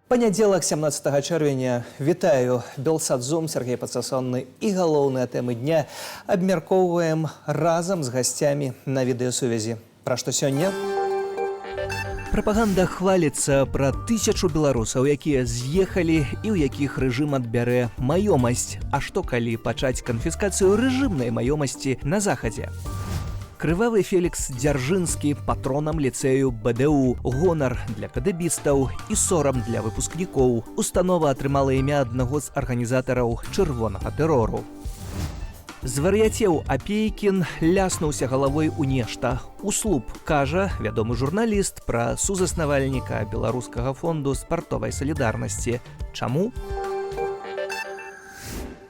Панядзелак 17 чэрвеня. Вітаю. Белсадзум, Сергей Пацасонны і галоўныя тэмы дня абмяркоўваем разам з гасцямі на відэасувязі. Пра што сёння? Прапаганда хваліцца пра 1000 беларусаў, якія з'ехалі і ў якіх рэжым адбярэ маёмасць. А што калі пачаць канфіскацыю рэжымнай маёмасці на захадзе? Крывавы Фелікс Дзяржынскі патронам ліцэю БДУ, гонар для кадэбістаў і сорам для выпускнікоў. Установа атрымала імя аднаго з арганізатараў чырвонага тэрору. Звар'яцеў Апейкін ляснуўся галавой у нешта. Услуп, кажа вядомы журналіст пра сузаснавальніка Беларускага фонду спартовай салідарнасці. Чаму?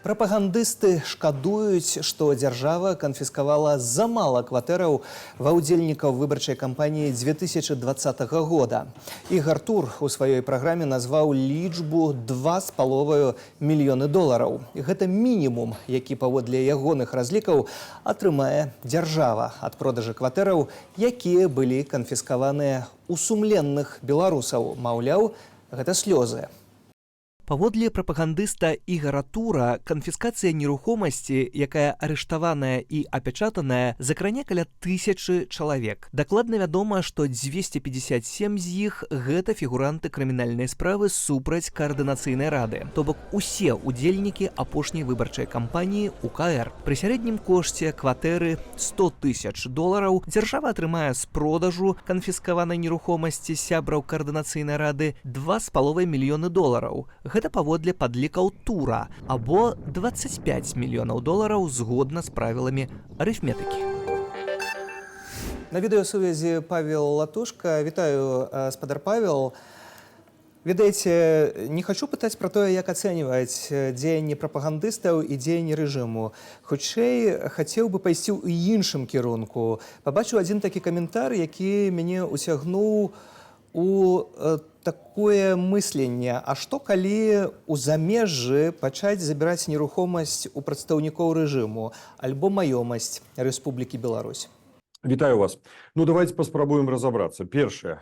Прапагандысты шкадуюць, што дзяржава канфіскавала замала кватэраў ва ўдзельнікаў выбарчай кампаніі 2020 года. Ігар Тур у сваёй праграме назваў лічбу $2,5 мільёны. Гэта мінімум, які паводле ягоных разлікаў атрымае дзяржава ад продажы кватэраў, якія былі канфіскаваныя у сумленных беларусаў. Маўляў, гэта слёзы. Паводле прапагандыста Ігара Тура, канфіскацыя нерухомасці, якая арыштаваная і апячатаная, закране каля 1000 чалавек. Дакладна вядома, што 257 з іх гэта фігуранты крымінальнай справы супраць каардынацыйнай рады, то бок усе ўдзельнікі апошняй выбарчай кампаніі УКР. Пры сярэднім кошце кватэры $100,000 дзяржава атрымае з продажу канфіскаванай нерухомасці сябраў каардынацыйнай рады $2,5 мільёны. Гэта паводле падлікаў Тура, або $25 мільёнаў згодна з правіламі арыфметыкі. На відэасувязі Павел Латушка. Вітаю, спадар Павел. Ведаеце, не хачу пытаць пра тое, як ацэньваць дзеянні прапагандыстаў і дзеянні рэжыму. Хутчэй, хацеў бы пайсці ў іншым кірунку. Пабачыў адзін такі каментар, які мяне ўцягнуў у такое мысленне. А што калі ў замежжы пачаць забіраць нерухомасць у прадстаўнікоў рэжыму альбо маёмасць Рэспублікі Беларусь? Вітаю вас. Ну, давайте паспрабуем разобрацца. Першае,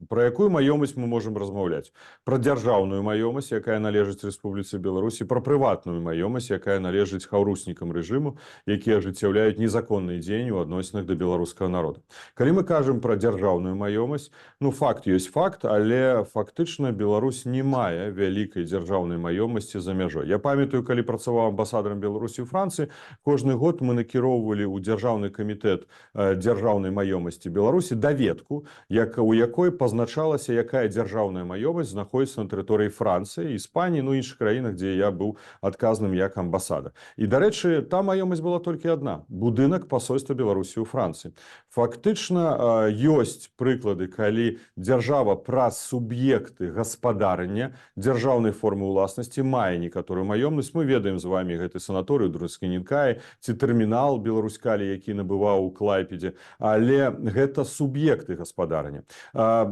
про якую маёмасць мы можам размаўляць? Пра дзяржаўную маёмасць, якая належыць Рэспубліцы Беларусь, пра прыватную маёмасць, якая належыць хаўруснікам рэжыму, якія ажыццяўляюць незаконныя дзеянні ў адносінах да беларускага народа. Калі мы кажам пра дзяржаўную маёмасць, ну, факт ёсць факт, але фактычна Беларусь не мае вялікай дзяржаўнай маёмасці за мяжой. Я памятаю, калі працаваў амбасадарам Беларусі ў Францыі, кожны год мы накіроўвалі ў дзяржаўны камітэт дзяржаўнай маёмасці Беларусі даведку, у якой пазначалася, якая дзяржаўная маёмасць знаходзіцца на тэрыторыі Францыі, Іспаніі, ну, іншых краінах, дзе я быў адказным як амбасадар. І, дарэчы, та маёмасць была толькі адна – будынак пасольства Беларусі ў Францыі. Фактычна ёсць прыклады, калі дзяржава праз суб'екты гаспадарання дзяржаўнай формы ўласнасці мае некаторую маёмнасць. Мы ведаем з вамі гэты санаторый у Друцкінінкаі ці тэрмінал Беларускалі, які набываў у Клайпедзе, але гэта суб'екты гаспадарання.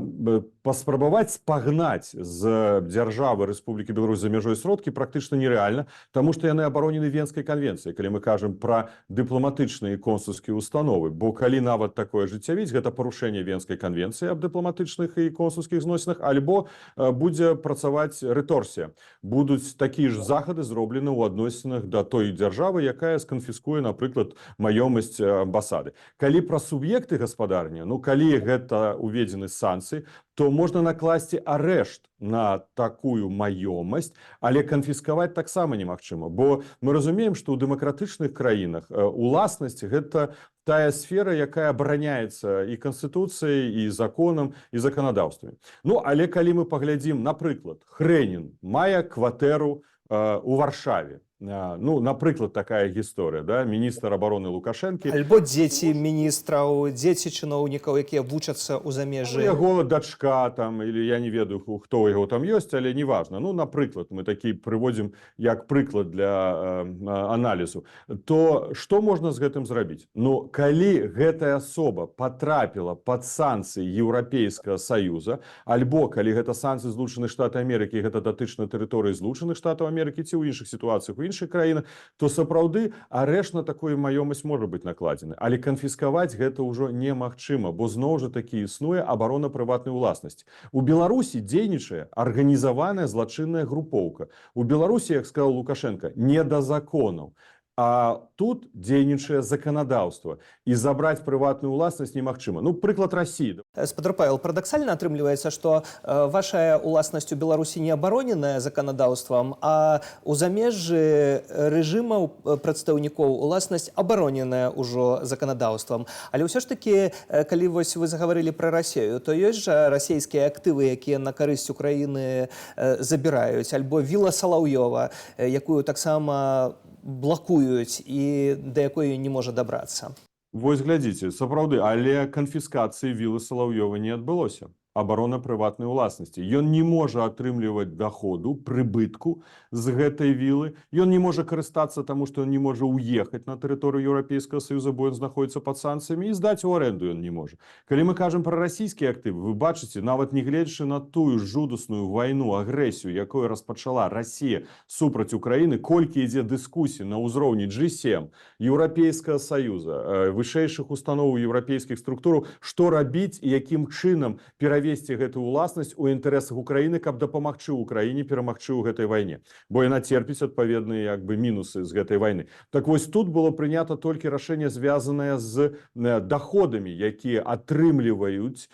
Паспрабаваць спагнаць з дзяржавы Рэспублікі Беларусь за мяжой сродкі практычна нерэальна, таму што яны абаронены Венскай канвенцыяй, калі мы кажам пра дыпламатычныя і консульскія установы, бо калі нават такое ажыццявіць, гэта парушэнне Венскай канвенцыі аб дыпламатычных і консульскіх зносінах, альбо будзе працаваць рыторсія. Будуць такія ж захады зроблены ў адносінах да той дзяржавы, якая сканфіскуе, напрыклад, маёмасць амбасады. Калі пра суб'екты гаспадарання, ну, калі гэта уведзены санкцыі, то можна накласці арэшт на такую маёмасць, але канфіскаваць таксама немагчыма. Бо мы разумеем, што ў дэмакратычных краінах уласнасць – гэта тая сфера, якая абараняецца і Канстытуцыяй, і законам, і заканадаўствамі. Ну, але калі мы паглядзім, напрыклад, Хрэнін мае кватэру у Варшаве. Ну, напрыклад, такая гісторыя, да? Міністр абароны Лукашэнкі. Альбо дзеці міністраў, дзеці чыноўнікаў, якія вучацца ў замежжы. Яго дачка там, или я не ведаю, хто яго там ёсць, але не важна. Ну, напрыклад, мы такі прыводзім як прыклад для аналізу. То што можна з гэтым зрабіць? Ну, калі гэтая асоба патрапіла пад санкцыі Еўрапейскага Саюза, альбо калі гэта санкцыі Злучаных Штатаў Амерыкі, гэта датычна тэрыторыі Злучаных Штатаў Амерыкі ці ў іншых сітуацыях у іншых краінах, то сапраўды арэшт на такую маёмасць можа быць накладзены. Але канфіскаваць гэта ўжо немагчыма, бо зноў жа такі існуе абарона прыватнай уласнасці. У Беларусі дзейнічае арганізаваная злачынная групоўка. У Беларусі, як сказаў Лукашенко, не да законаў. А тут дзейнічае заканадаўства. І забраць прыватную ўласнасць немагчыма. Ну, прыклад России. Спадар Павел, парадаксальна атрымліваецца, што ваша ўласнасць у Беларусі не абароненая заканадаўствам, а ў замежжы рэжымаў прадстаўнікоў уласнасць абароненая ўжо заканадаўствам. Але ўсё ж такі, калі вось вы загаварылі пра Расію, то ёсць жа расійскія актывы, якія на карысць Украіны забіраюць, альбо віла Салаўёва, якую таксама блакуюць і да якой не можа дабрацца. Вось глядзіце, сапраўды, але канфіскацыі вілы Салаўёва не адбылося. Абарона прыватнай уласнасці. Ён не можа атрымліваць даходу, прыбытку з гэтай вілы. Ён не можа карыстацца, таму што ён не можа ўехаць на тэрыторыю Еўрапейскага Саюза, бо ён знаходзіцца пад санкцыямі, і здаць у арэнду ён не можа. Калі мы кажам пра расійскія актывы, вы бачыце, нават не гледзячы на тую жудасную вайну, агрэсію, якую распачала Расія супраць Украіны, колькі ідзе дыскусій на ўзроўні G7, Еўрапейскага Саюза, вышэйшых установаў еўрапейскіх структураў, што рабіць і якім чынам перавесці гэтую ўласнасць у інтарэсах Украіны, каб дапамагчы Украіне перамагчы ў гэтай вайне. Бо яна церпіць адпаведныя мінусы з гэтай вайны. Так вось тут было прынята толькі рашэнне, звязанае з даходамі, якія атрымліваюцца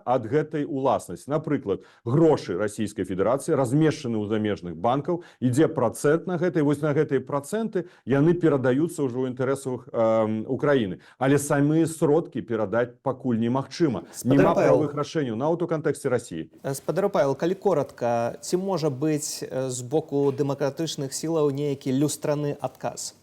ад гэтай уласнасці. Напрыклад, грошы Расійскай Федэрацыі размешчаны ў замежных банкаў, ідзе працэнт на гэта, і вось на гэтыя працэнты яны перадаюцца ўжо ў інтарэсах Украіны. Але самыя сродкі перадаць пакуль немагчыма. Няма правых рашэнняў нават у кантэксце Расіі. Спадар Павел, калі коротка, ці можа быць з боку дэмакратычных сілаў нейкі люстраны адказ?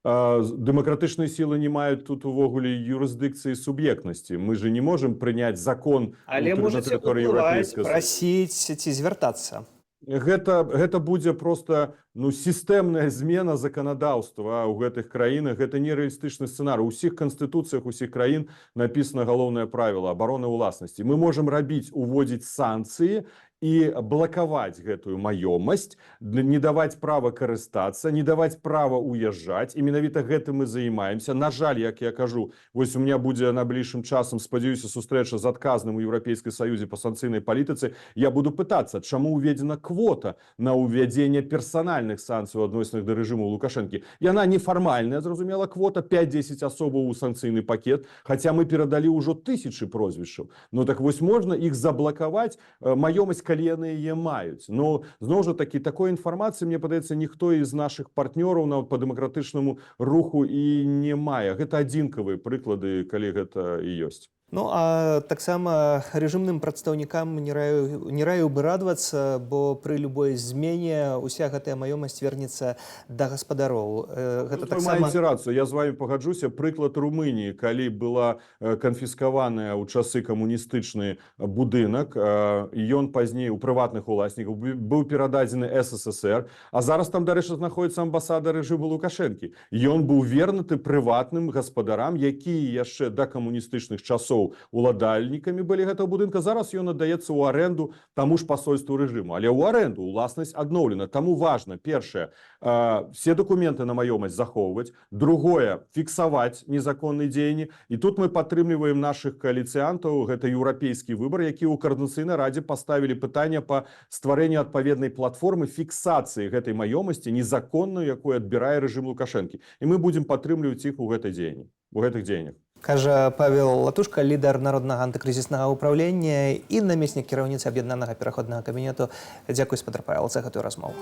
Дэмакратычныя сілы не маюць тут увогуле юрысдыкцыі суб'ектнасці. Мы же не можам прыняць закон на тэрыторыі Еўрапейскага Саюза. Прасіць ці звяртацца? Гэта будзе проста сістэмная змена заканадаўства ў гэтых краінах. Гэта нерэалістычны сцэнарый. У ўсіх канстытуцыях усіх краін напісана галоўнае правіла абароны ўласнасці. Мы можам уводзіць санкцыі і блакаваць гэтую маёмасць, не даваць права карыстацца, не даваць права уязджаць. І менавіта гэтым мы займаемся. На жаль, як я кажу, вось у меня будзе найбліжшым часам, спадзяюся, сустрэча з адказным у Еўрапейскай Саюзе па санкцыйнай палітыцы. Я буду пытацца, чаму ўведзена квота на ўвядзенне персанальных санкцый адносных да рэжыму Лукашэнкі. Яна нефармальная, зразумела, квота 5-10 асобаў у санкцыйны пакет, хаця мы перадалі ўжо тысячы прозвішчаў. Ну так вось можна іх заблакаваць, маёмасць, калі яны яе маюць. Но зноў жа такі, такой інфармацыі, мне падаецца, ніхто з нашых партнёраў па дэмакратычнаму руху і не мае. Гэта адзінкавыя прыклады, калі гэта і ёсць. Ну, а таксама рэжымным прадстаўнікам не раю бы радавацца, бо пры любой змене уся гэтая маёмасць вернецца да гаспадароў. Гэта таксама... Вы маеце рацыю, я з вами пагаджуся. Прыклад Румыніі, калі была канфіскаваная ў часы камуністычны будынак, ён пазней у прыватных уласнікаў быў перададзены СССР, а зараз там, дарэчы, знаходзіцца амбасада рэжыму Лукашэнкі. Ён быў вернуты прыватным гаспадарам, якія яшчэ да камуністычных часоў уладальнікамі былі гэтага будынка. Зараз ён аддаецца ў арэнду таму ж пасольству рэжыму. Але ў арэнду уласнасць адноўлена. Таму важна, першае, все дакументы на маёмасць захоўваць. Другое, фіксаваць незаконныя дзеянні. І тут мы падтрымліваем нашых кааліцыянтаў. Гэта еўрапейскі выбар, які ў Каардынацыйнай радзе паставілі пытанне па стварэнні адпаведнай платформы фіксацыі гэтай маёмасці незаконнай, якую адбірае рэжым Лукашэнкі. І мы будзем падтрымліваць іх у гэтых дзеяннях. Кажа Павел Латушка, лідар Народнага антыкрызіснага ўпраўлення і намеснік кіраўніцы аб'яднанага пераходнага кабінету. Дзякуй, спадар Павел, за гэтую размову.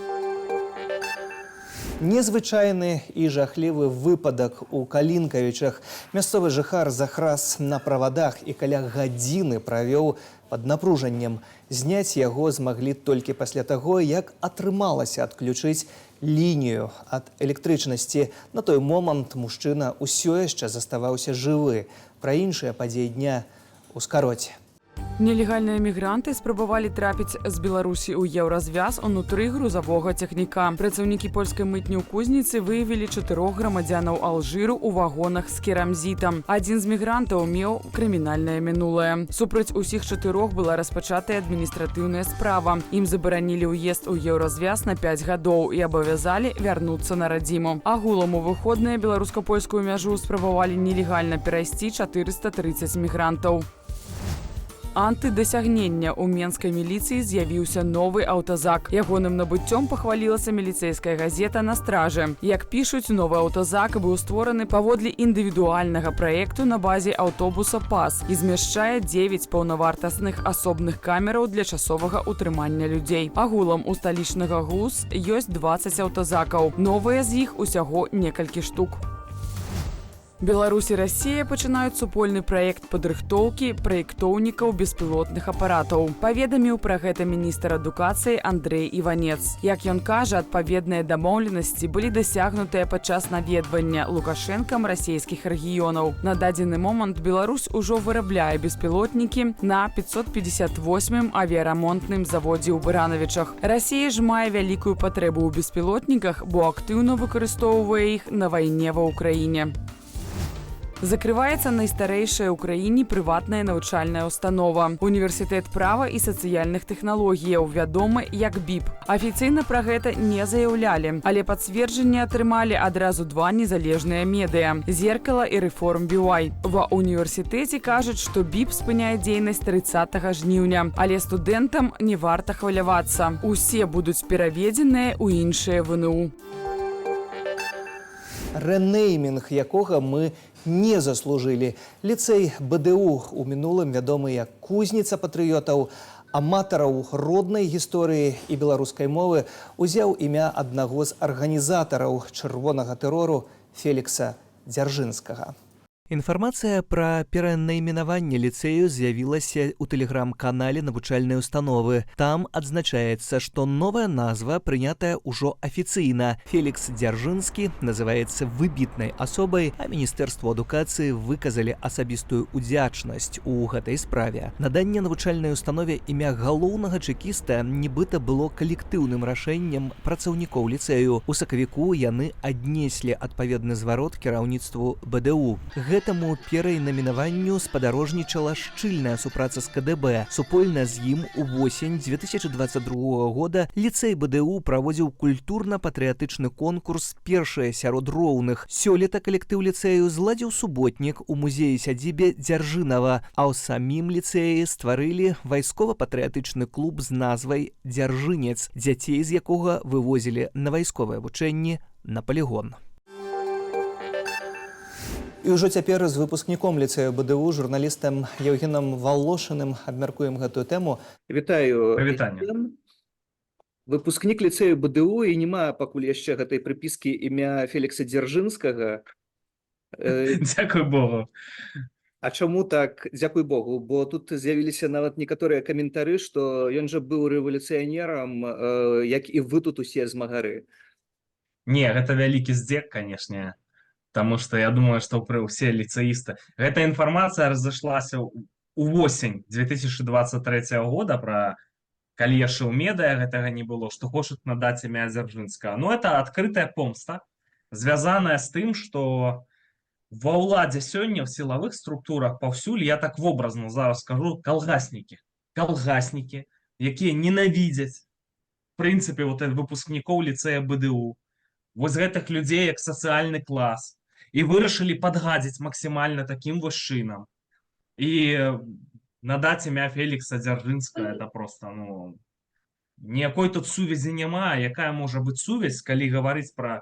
Незвычайны і жахлівы выпадак у Калінкавічах. Мясцовы жыхар захрас на правадах і каля гадзіны правёў пад напружаннем. Зняць яго змаглі толькі пасля таго, як атрымалася адключыць лінію ад электрычнасці. На той момант мужчына ўсё яшчэ заставаўся жывы. Пра іншыя падзеі дня ў скароце. Нелегальныя мігранты спрабавалі трапіць з Беларусі ў еўразвяз унутры грузавога цягніка. Працаўнікі польскай мытні ў Кузніцы выявілі 4 грамадзянаў Алжыру ў вагонах з керамзітам. Адзін з мігрантаў меў крымінальнае мінулае. Супраць усіх 4 была распачатая адміністратыўная справа. Ім забаранілі ўезд у еўразвяз на 5 гадоў і абавязалі вярнуцца на радзіму. Агулам у выходныя беларуска-польскую мяжу спрабавалі нелегальна перайсці 430 мігрантаў. Антыдасягнення. У менскай міліцыі з'явіўся новы аўтазак. Ягоным набыццём пахвалілася міліцэйская газета «На страже». Як пішуць, новы аўтазак быў створаны паводле індывідуальнага праекту на базе аўтобуса «ПАС» і змяшчае 9 паўнавартасных асобных камераў для часовага ўтрымання людзей. Агулам у сталічнага ГУС ёсць 20 аўтазакаў. Новыя з іх усяго некалькі штук. Беларусь і Расія пачынаюць супольны праект падрыхтоўкі праектоўнікаў беспілотных апаратаў. Паведаміў пра гэта міністр адукацыі Андрэй Іванец. Як ён кажа, адпаведныя дамоўленасці былі дасягнутыя падчас наведвання Лукашэнкам расійскіх рэгіёнаў. На дадзены момант Беларусь ужо вырабляе беспілотнікі на 558-м авіярамонтным заводзе ў Баранавічах. Расія ж мае вялікую патрэбу ў беспілотніках, бо актыўна выкарыстоўвае іх на вайне ва ўкраіне. Закрываецца найстарэйшая ў краіне прыватная навучальная установа. Універсітэт права і сацыяльных тэхналогіяў, вядомы як БІП. Афіцыйна пра гэта не заяўлялі, але пацверджанне атрымалі адразу 2 незалежныя медыа – «Зеркала» і «Рэформ BY». Ва універсітэце кажуць, што БІП спыняе дзейнасць 30 жніўня, але студэнтам не варта хвалявацца. Усе будуць пераведзеныя ў іншыя ВНУ. Рэнеймінг якога мы не заслужылі. Ліцэй БДУ у мінулым вядомы як кузніца патрыётаў, аматараў роднай гісторыі і беларускай мовы узяў імя аднаго з арганізатараў чырвонага тэрору Фелікса Дзяржынскага. Інфармацыя пра перанайменаванне ліцэю з'явілася ў тэлеграм-канале навучальнай установы. Там адзначаецца, што новая назва прынятая ўжо афіцыйна. Фелікс Дзяржынскі называецца выбітнай асобай, а Міністэрству адукацыі выказалі асабістую удзячнасць у гэтай справе. Наданне навучальнай установе імя галоўнага чэкіста нібыта было калектыўным рашэннем працаўнікоў ліцэю. У сакавіку яны аднеслі адпаведны зварот кіраўніцтву БДУ. Гэтаму перайменаванню спадарожнічала шчыльная супраца з КДБ. Супольна з ім увосень 2022 года ліцэй БДУ праводзіў культурна-патрыятычны конкурс «Першае сярод роўных». Сёлета калектыў ліцэю зладзіў суботнік у музеі-сядзібе Дзяржынава, а ў самім ліцэі стварылі вайскова-патрыятычны клуб з назвай «Дзяржынец», дзяцей з якога вывозілі на вайсковыя вучэнні на палігон. І ўжо цяпер з выпускніком ліцэю БДУ, журналістам Еўгенам Валошыным абмяркуем гэтую тэму. Вітаю. Прывітанне. Выпускнік ліцэю БДУ, і няма пакуль яшчэ гэтай прыпіскі імя Фелікса Дзяржынскага. Дзякуй Богу. А чаму так? Дзякуй Богу, бо тут з'явіліся нават некаторыя каментары, што ён жа быў рэвалюцыянерам, як і вы тут усе змагары. Не, гэта вялікі здзек, канешне. Потому что я думаю, что все лицеисты... Эта информация разошлась увосень 2023 года про калеши у медиа, этого не было, что хочет надать имя Дзяржынскага. Но это открытая помста, связанная с тем, что во ўладзе сёння в силовых структурах повсюль, я так образно зараз скажу, колгаснікі, якія ненавидят, в принципе, вот выпускников лицея БДУ, вот гэтых людей як социальный класс, и вырашылі падгадзіць максимально таким вось чынам. И надаць імя Фелікса Дзяржынскага, это просто, ну, ніякой тут сувязі няма. Якая можа быць сувязь, калі гаварыць пра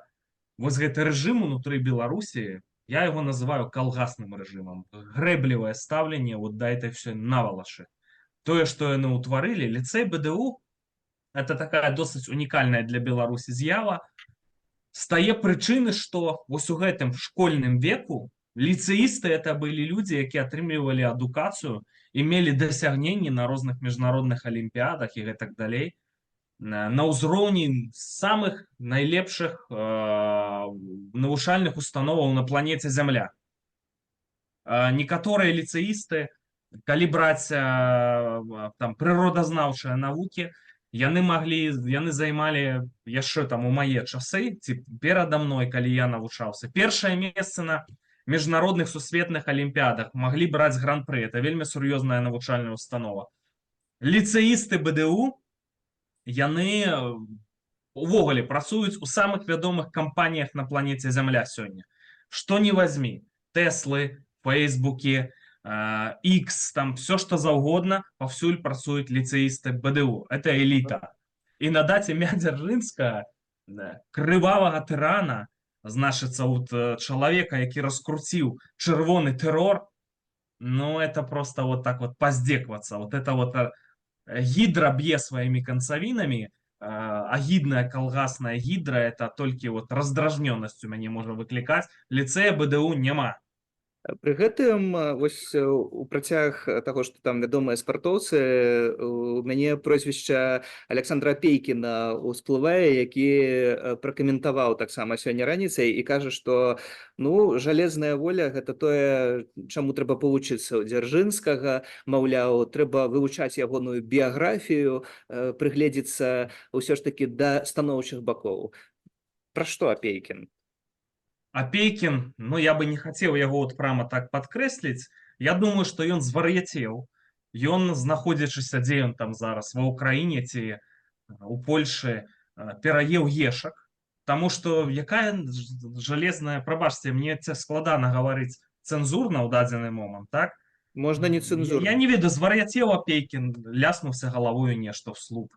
вось гэты рэжым унутры Беларусі? Я его называю калгасным рэжымам. Грэблівае стаўленне вот да этой всей навалашы. Тое, што яны ўтварылі, ліцэй БДУ, это такая досыць унікальная для Беларусі з'ява, стае прычыны, што вось у гэтым школьным веку лицеисты это были люди, якія атрымлівалі адукацыю, имели дасягненні на розных міжнародных алімпіядах і гэтак далей, на ўзроўні самых найлепшых навучальных установаў на планеце Зямля. Некаторыя лицеисты калі браць там прыродазнаўчыя навукі, яны займалі яшчэ там у мае часы, ці перада мной, калі я навучаўся, першае месца на міжнародных сусветных алімпіядах, маглі браць гран-пры. Это вельмі сур'ёзная навучальная установа. Ліцэісты БДУ, яны увогуле працуюць у самых вядомых кампаніях на планеце Зямля сёння. Што не возьми, Теслы, Фейсбукі, X, там все что заўгодна, паўсюль працуюць ліцэісты БДУ. Это эліта. І надаць імя Дзяржынскага, крывавага тырана, значыцца, вот чалавека, які раскруціў чырвоны тэрор, ну это просто вот так вот поздзеквацца. Вот это вот гідра б'е сваімі канцавінамі, агідная калгасная гідра, это толькі вот раздражнёнасць у мяне можа выклікаць. Ліцэя БДУ няма. Пры гэтым вось у працяг таго, што там вядомыя спартоўцы, у мяне прозвішча Александра Пейкіна ўсплывае, які пракаментаваў таксама сёння раніцай і кажа, што ну жалезная воля гэта тое, чаму трэба павучыцца ў Дзяржынскага, маўляў, трэба вывучаць ягоную біяграфію, прыгледзецца ўсё ж такі да станоўчых бакоў. Пра што Пейкін? Апейкін, ну я бы не хацеў яго вот прямо так падкрэсліць. Я думаю, што ён звар'яцеў. Ён, знаходзячыся, дзе ён там зараз, ва ўкраіне ці у Польшы, пераеў ешак. Таму што якая жалезная, прабачце, мне складана гаварыць цэнзурна ў дадзены момант, так? Можна не цэнзурна. Я не ведаю, звар'яцеў Апейкін, ляснуўся галавою нешта вслух.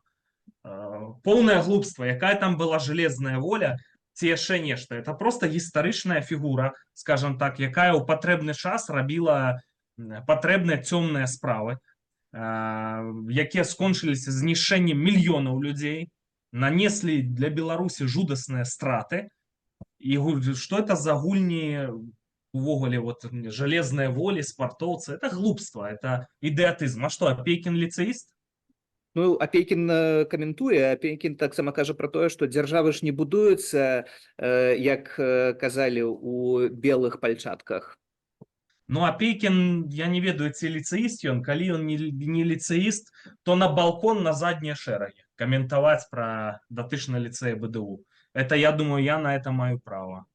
Поўнае глупства, якая там была жалезная воля, ці яшчэ нешта. Это просто гістарычная фігура, скажем так, якая ў патрэбны час рабіла патрэбныя цёмныя справы, якія скончыліся знішчэннем мільёнаў людзей, нанеслі для Беларусі жудасныя страты. І што это за гульні увогуле вот жалезныя волі, спартоўцы? Это глупства, это ідэатызм. А што, Апейкін ліцэіст? Ну, Апейкін каментуе, Апейкін таксама кажа пра тое, што дзяржавы ж не будуюцца, як казалі, у белых пальчатках. Ну, Апейкін, я не ведаю, ці ліцэіст ён, калі ён не ліцэіст, то на балкон на заднія шэрагі каментаваць пра датычна ліцэя БДУ. Это, я думаю, я на это маю права.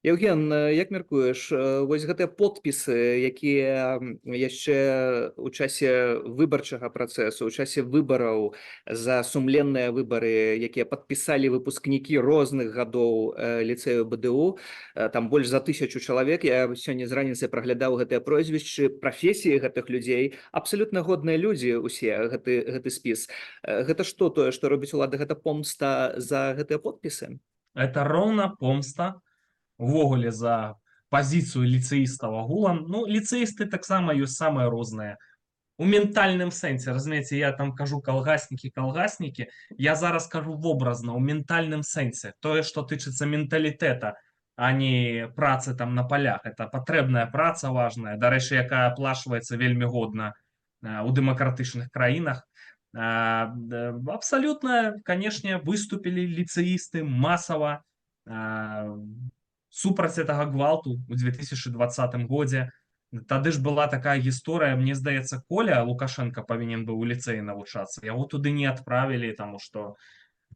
Евген, як мяркуеш, вось гэтыя подпісы, якія яшчэ ў часе выбарчага працэсу, у часе выбараў за сумленныя выбары, якія падпісалі выпускнікі розных гадоў ліцэю БДУ, там больш за 1000 чалавек, я сёння з раніцай праглядаў гэтыя прозвішчы, прафесіі гэтых людзей, абсалютна годныя людзі ўсе, гэты спіс. Гэта што тое, што робіць улада, гэта помста за гэтыя подпісы? Это роўна помста увогуле за пазіцыю ліцэістаў агулам. Ну, ліцэісты таксама ёсць самыя розныя. У ментальным сэнсе, разумееце, я там кажу калгаснікі, я зараз кажу вобразна, у ментальным сэнсе. Тое, што тычыцца менталітэта, а не працы там на полях. Это патрэбная праца важная, дарэчы, якая аплачваецца вельмі годна у дэмакратычных краінах. Абсалютна, канешне, выступілі ліцэісты масава супраць гэтага гвалту ў 2020 годзе. Тады ж была такая гісторыя, мне здаецца, Коля Лукашенко павінен быў у ліцэі навучацца. Яго туды не адправілі, таму што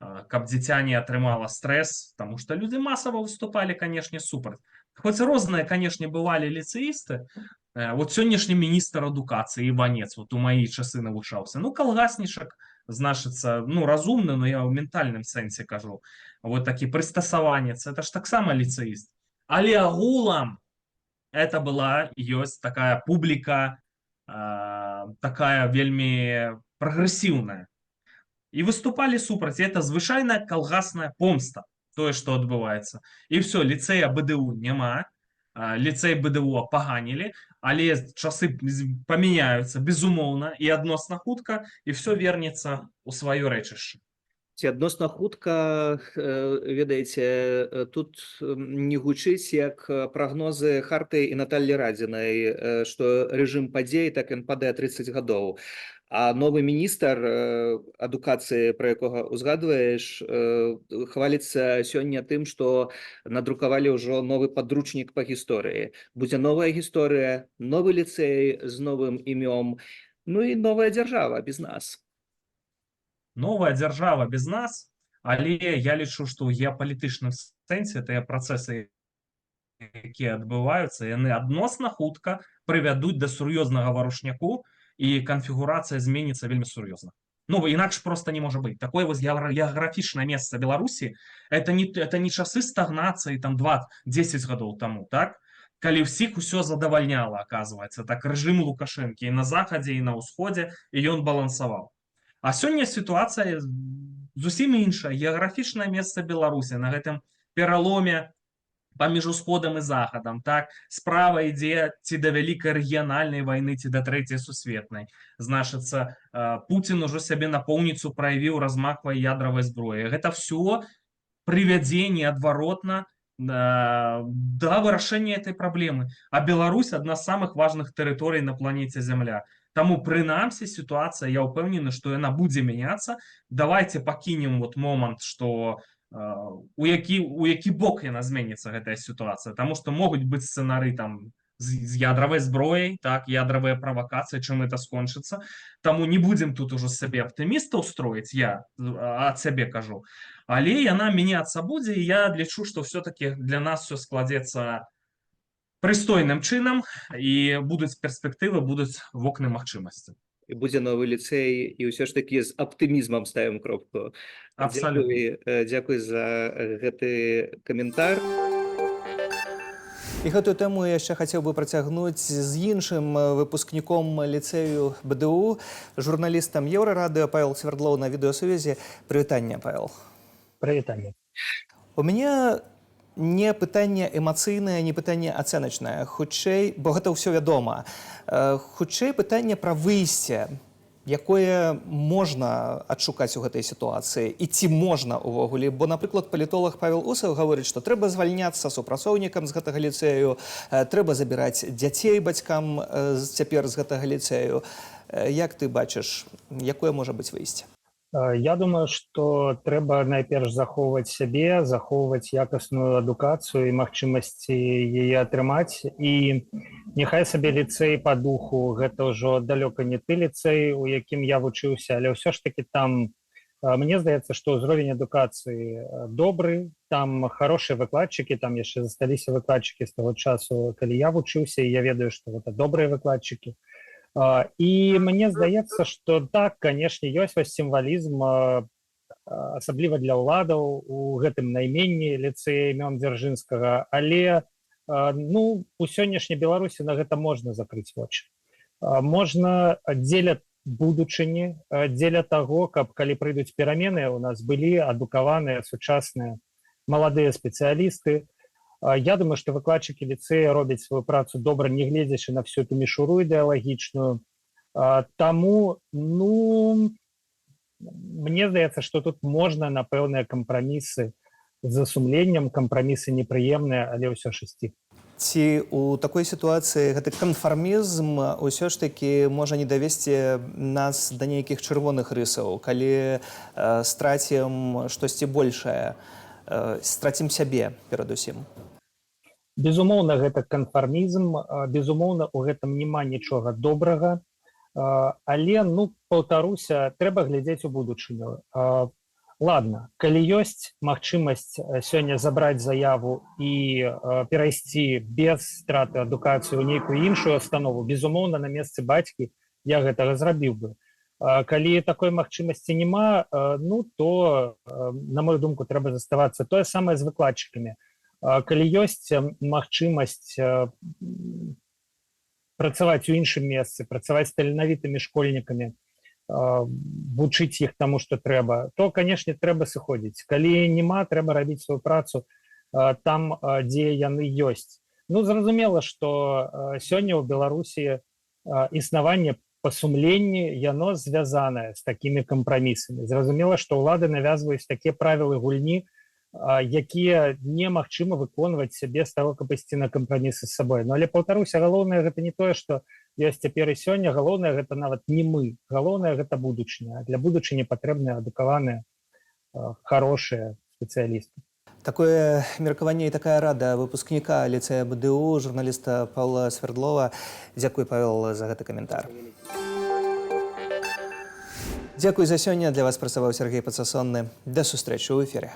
каб дзіця не атрымала стрэс, таму што людзі масава выступалі, канешне, супраць. Хоць розныя, канешне, бывалі ліцэісты. Вот сённяшні міністр адукацыі Іванец, вот у маі часы навучаўся. Ну, калгаснічак, значыцца, ну, разумны, но я ў ментальным сэнсе кажу. Вот такі прыстасаванец, это ж таксама ліцэіст. Але агулам это была, ёсць такая публіка, такая вельмі прагрэсіўная. І выступалі супраць, это звычайная калгасная помста, тое, што адбываецца. І ўсё, ліцэя БДУ няма, ліцэй БДУ апаганілі, але часы памяняюцца, безумоўна, і адносна хутка, і ўсё вернецца ў сваё рэчышча. Ці адносна хутка, ведаеце, тут не гучыць як прагнозы Харты і Наталлі Радзінай, што рэжым падзей так ён падае 30 гадоў. А новы міністр адукацыі, пра якога узгадваеш, хваліцца сёння тым, што надрукавалі ўжо новы падручнік па гісторыі. Будзе новая гісторыя, новы ліцэй з новым імём, ну і новая дзяржава без нас. Новая дзяржава без нас, але я лічу, што ў геапалітычным сэнсе тыя працэсы, якія адбываюцца, яны адносна хутка прывядуць да сур'ёзнага варушняку, і канфігурацыя зменіцца вельмі сур'ёзна. Ну, інакш проста не можа быць. Такое вось геаграфічнае месца Беларусі это не часы стагнацыі там 10 гадоў таму, так? Калі ўсіх усё задавальняла, аказваецца, так рэжым Лукашэнкі і на захадзе, і на ўсходзе, і ён балансаваў. А сёння сітуацыя зусім іншая. Геаграфічнае месца Беларусі на гэтым пераломе паміж усходам і захадам, так, справа ідзе ці да вялікай рэгіянальнай вайны, ці да трэцяй сусветнай. Значыцца, Пуцін ужо сябе напоўніцу праявіў, размахвае ядравай зброяй. Гэта ўсё прывядзе неадваротна да вырашэння этой праблемы. А Беларусь адна з самых важных тэрыторый на планеце Зямля. Таму, прынамсі, сітуацыя, я ўпэўнены, што яна будзе мяняцца. Давайце пакінем момант, што у які бок яна зменіцца, гэтая сітуацыя. Таму што могуць быць сцэнары там з ядравай зброяй, так, ядравыя правакацыі, чым это скончыцца. Таму не будзем тут ужо сабе аптымістаў строіць, я ад сябе кажу. Але яна мяняцца будзе, і я лічу, што ўсё-такі для нас все складзецца прыстойным чынам, і будуць перспектывы, будуць вокны магчымасці. І будзе новы ліцэй, і ўсё ж такі з аптымізмам ставім кропку. Абсалютна. Дзякуй за гэты каментар. І гэтую тэму я яшчэ хацеў бы працягнуць з іншым выпускніком ліцэю БДУ, журналістам Еўрарадыё Павел Свердлоў на відэасувязі. Прывітанне, Павел. Прывітанне. У мяне не пытанне эмацыйнае, не пытанне ацэначнае, хутчэй, бо гэта ўсё вядома. Хутчэй пытанне пра выйсце, якое можна адшукаць у гэтай сітуацыі, і ці можна ўвогуле. Бо, напрыклад, палітолог Павел Усаў гаворыць, што трэба звальняцца супрацоўнікам з гэтага ліцэю, трэба забіраць дзяцей бацькам цяпер з гэтага ліцэю. Як ты бачыш, якое можа быць выйсце? Я думаю, што трэба найперш захоўваць сябе, захоўваць якасную адукацыю і магчымасці яе атрымаць. І няхай сабе ліцэй па духу, гэта ўжо далёка не ты ліцэй, у якім я вучыўся, але ўсё ж такі там, мне здаецца, што ўзровень адукацыі добры, там хорошыя выкладчыкі, там яшчэ засталіся выкладчыкі з таго часу, калі я вучыўся, і я ведаю, што гэта добрыя выкладчыкі. І мне здаецца, што так, канешне, ёсць вось сімвалізм, асабліва для ўладаў у гэтым найменні ліцэя імён Дзяржынскага, але у сённяшняй Беларусі на гэта можна закрыць вочы. Можна дзеля будучыні, дзеля таго, каб калі прыйдуць перамены, у нас былі адукаваныя сучасныя маладыя спецыялісты. Я думаю, што выкладчыкі ліцэя робяць сваю працу добра, не гледзячы на всю эту мішуру ідэалагічную. Таму, мне здаецца, што тут можна на пэўныя кампрамісы з сумленнем, кампрамісы непрыемныя, але ўсё ж ісці. Ці у такой сітуацыі гэты канфармізм ўсё ж такі можа не давесці нас да нейкіх чырвоных рысаў, калі страцім штосьці большае, страцім сябе перадусім? Безумоўна, гэта канфармізм, безумоўна, у гэтым няма нічога добрага, але, паўтаруся, трэба глядзець у будучыню. Ладно, калі ёсць магчымасць сёння забраць заяву і перайсці без страты адукацыю ў нейкую іншую установу, безумоўна, на месцы бацькі я гэтага зрабіў бы. Калі такой магчымасці няма, то, на мою думку, трэба заставацца. Тое самае з выкладчыкамі. Калі ёсць магчымасць працаваць у іншым месцы, працаваць з таленавітымі школьнікамі, вучыць іх таму, што трэба, то, канешне, трэба сыходзіць. Калі няма, трэба рабіць сваю працу там, дзе яны ёсць. Зразумела, што сёння ў Беларусі існаванне па сумленні, яно звязанае з такімі кампрамісамі. Зразумела, што ўлады навязваюць такія правілы гульні, якія немагчыма выконваць сябе з таго, каб ісці на кампрамісы з сабой. Але, паўтаруся, галоўнае гэта не тое, што ёсць цяпер і сёння. Галоўнае гэта нават не мы, галоўнае гэта будучыня. Для будучыні патрэбныя адукаваныя хорошыя спецыялісты. Такое меркаванне і такая рада выпускніка ліцэя БДУ, журналіста Паўла Свердлова. Дзякуй, Павел, за гэты каментар. Дзякуй за сёння. Для вас працаваў Сергей Пацасонны. Да сустрэчы ў эфіры.